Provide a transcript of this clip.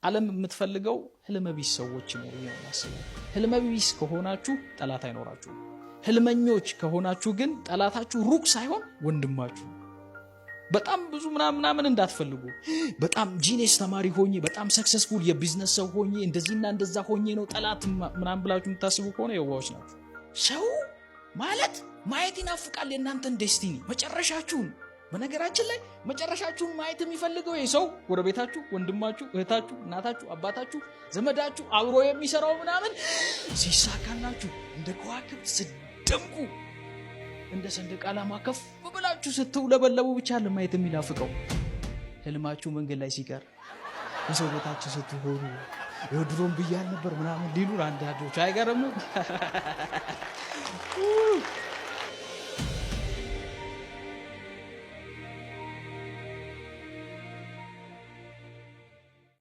ዓለም የምትፈልገው ህልመቢስ ሰዎች ነው የሚያስበው። ህልመቢስ ከሆናችሁ ጠላት አይኖራችሁ። ህልመኞች ከሆናችሁ ግን ጠላታችሁ ሩቅ ሳይሆን ወንድማችሁ። በጣም ብዙ ምናምን እንዳትፈልጉ። በጣም ጂኒየስ ተማሪ ሆኜ በጣም ሰክሰስፉል የቢዝነስ ሰው ሆኜ እንደዚህና እንደዛ ሆኜ ነው ጠላት ምናምን ብላችሁ የምታስቡ ከሆነ የዋዎች ናችሁ። ሰው ማለት ማየት ይናፍቃል የእናንተን ዴስቲኒ መጨረሻችሁን። በነገራችን ላይ መጨረሻችሁን ማየት የሚፈልገው የሰው ጎረቤታችሁ፣ ወንድማችሁ፣ እህታችሁ፣ እናታችሁ፣ አባታችሁ፣ ዘመዳችሁ አብሮ የሚሰራው ምናምን ሲሳካላችሁ እንደ ከዋክብት ስደምቁ እንደ ሰንደቅ ዓላማ ከፍ ብላችሁ ስትውለበለቡ ብቻ ለማየት የሚናፍቀው። ህልማችሁ መንገድ ላይ ሲቀር በሰው ቤታችሁ ስትሆኑ የድሮም ብያል ነበር ምናምን ሊሉን አንዳንዶች አይገርምም?